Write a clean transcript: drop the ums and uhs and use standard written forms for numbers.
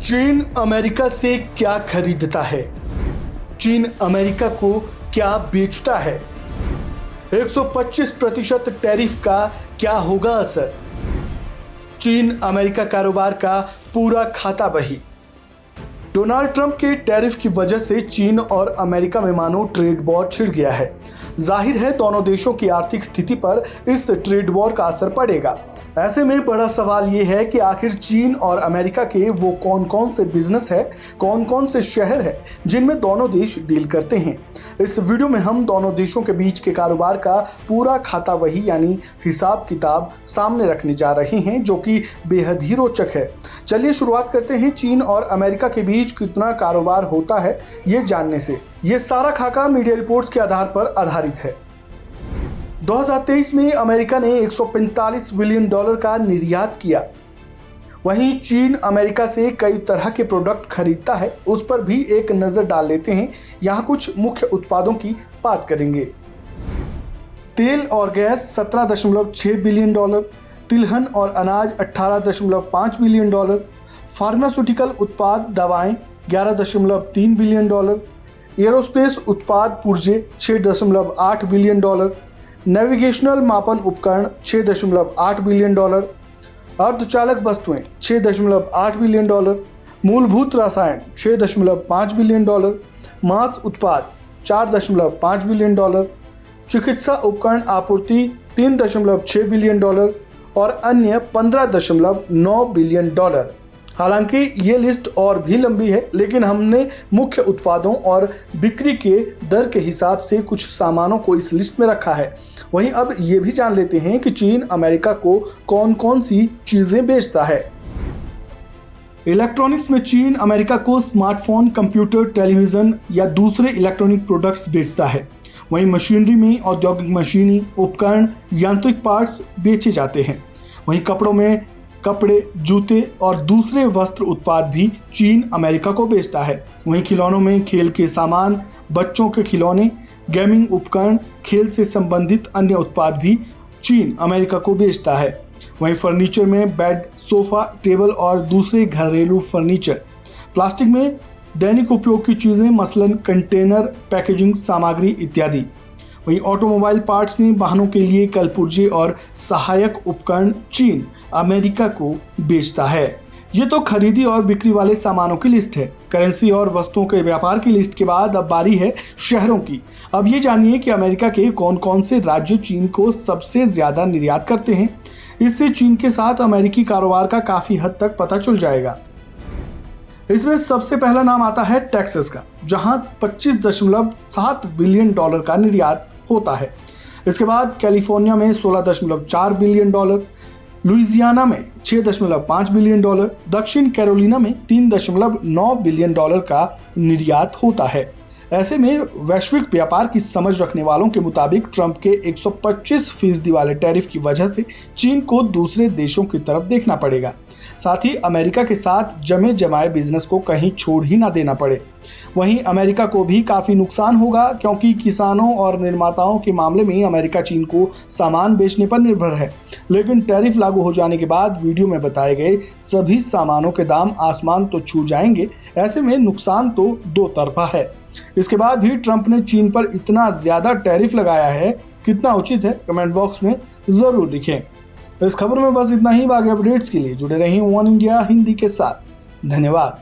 चीन अमेरिका से क्या खरीदता है? चीन अमेरिका को क्या बेचता है? 125% टैरिफ का क्या होगा असर? चीन अमेरिका कारोबार का पूरा खाता बही। डोनाल्ड ट्रंप के टैरिफ की वजह से चीन और अमेरिका में मानो ट्रेड वॉर छिड़ गया है। जाहिर है दोनों देशों की आर्थिक स्थिति पर इस ट्रेड वॉर का असर पड़ेगा। ऐसे में बड़ा सवाल ये है कि आखिर चीन और अमेरिका के वो कौन कौन से बिजनेस है, कौन कौन से शहर है जिनमें दोनों देश डील करते हैं। इस वीडियो में हम दोनों देशों के बीच के कारोबार का पूरा खाता वही यानी हिसाब किताब सामने रखने जा रहे हैं, जो कि बेहद ही रोचक है। चलिए शुरुआत करते हैं चीन और अमेरिका के बीच कितना कारोबार होता है ये जानने से। ये सारा खाका मीडिया रिपोर्ट्स के आधार पर आधारित है। 2023 में अमेरिका ने 145 बिलियन डॉलर का निर्यात किया। वहीं चीन अमेरिका से कई तरह के प्रोडक्ट खरीदता है, उस पर भी एक नज़र डाल लेते हैं। यहाँ कुछ मुख्य उत्पादों की बात करेंगे। तेल और गैस 17.6 बिलियन डॉलर, तिलहन और अनाज 18.5 बिलियन डॉलर, फार्मास्यूटिकल उत्पाद दवाएं 11.3 बिलियन डॉलर, एरोस्पेस उत्पाद पुर्जे 6.8 बिलियन डॉलर, नेविगेशनल मापन उपकरण 6.8 बिलियन डॉलर, अर्धचालक वस्तुएं 6.8 बिलियन डॉलर, मूलभूत रसायन 6.5 बिलियन डॉलर, मांस उत्पाद 4.5 बिलियन डॉलर, चिकित्सा उपकरण आपूर्ति 3.6 बिलियन डॉलर और अन्य 15.9 बिलियन डॉलर। हालांकि ये लिस्ट और भी लंबी है, लेकिन हमने मुख्य उत्पादों और बिक्री के दर के हिसाब से कुछ सामानों को इस लिस्ट में रखा है। वहीं अब ये भी जान लेते हैं कि चीन अमेरिका को कौन कौन सी चीजें बेचता है। इलेक्ट्रॉनिक्स में चीन अमेरिका को स्मार्टफोन, कंप्यूटर, टेलीविजन या दूसरे इलेक्ट्रॉनिक प्रोडक्ट्स बेचता है। वहीं मशीनरी में औद्योगिक मशीनी उपकरण, यांत्रिक पार्ट्स बेचे जाते हैं। वहीं कपड़ों में कपड़े, जूते और दूसरे वस्त्र उत्पाद भी चीन अमेरिका को बेचता है। वहीं खिलौनों में खेल के सामान, बच्चों के खिलौने, गेमिंग उपकरण, खेल से संबंधित अन्य उत्पाद भी चीन अमेरिका को बेचता है। वहीं फर्नीचर में बेड, सोफा, टेबल और दूसरे घरेलू फर्नीचर, प्लास्टिक में दैनिक उपयोग की चीज़ें मसलन कंटेनर, पैकेजिंग सामग्री इत्यादि। वहीं ऑटोमोबाइल पार्ट्स में वाहनों के लिए कलपुर्जे और सहायक उपकरण चीन अमेरिका को बेचता है। ये तो खरीदी और बिक्री वाले सामानों की लिस्ट है। करेंसी और वस्तुओं के व्यापार की लिस्ट के बाद अब बारी है शहरों की। अब ये जानिए कि अमेरिका के कौन कौन से राज्य चीन को सबसे ज्यादा निर्यात करते हैं। इससे चीन के साथ अमेरिकी कारोबार का काफी हद तक पता चल जाएगा। इसमें सबसे पहला नाम आता है टेक्सास का, जहां 25.7 बिलियन डॉलर का निर्यात होता है। इसके बाद कैलिफोर्निया में 16.4 बिलियन डॉलर, लुइजियाना में 6.5 बिलियन डॉलर, दक्षिण कैरोलिना में 3.9 बिलियन डॉलर का निर्यात होता है। ऐसे में वैश्विक व्यापार की समझ रखने वालों के मुताबिक ट्रंप के 125% वाले टैरिफ की वजह से चीन को दूसरे देशों की तरफ देखना पड़ेगा। साथ ही अमेरिका के साथ जमे जमाए बिजनेस को कहीं छोड़ ही ना देना पड़े। वहीं अमेरिका को भी काफ़ी नुकसान होगा, क्योंकि किसानों और निर्माताओं के मामले में अमेरिका चीन को सामान बेचने पर निर्भर है। लेकिन टैरिफ लागू हो जाने के बाद वीडियो में बताए गए सभी सामानों के दाम आसमान तो छू जाएंगे। ऐसे में नुकसान तो दो तरफा है। इसके बाद भी ट्रंप ने चीन पर इतना ज़्यादा टैरिफ लगाया है, कितना उचित है कमेंट बॉक्स में ज़रूर लिखें। इस खबर में बस इतना ही। बाकी अपडेट्स के लिए जुड़े रहें वन इंडिया हिंदी के साथ। धन्यवाद।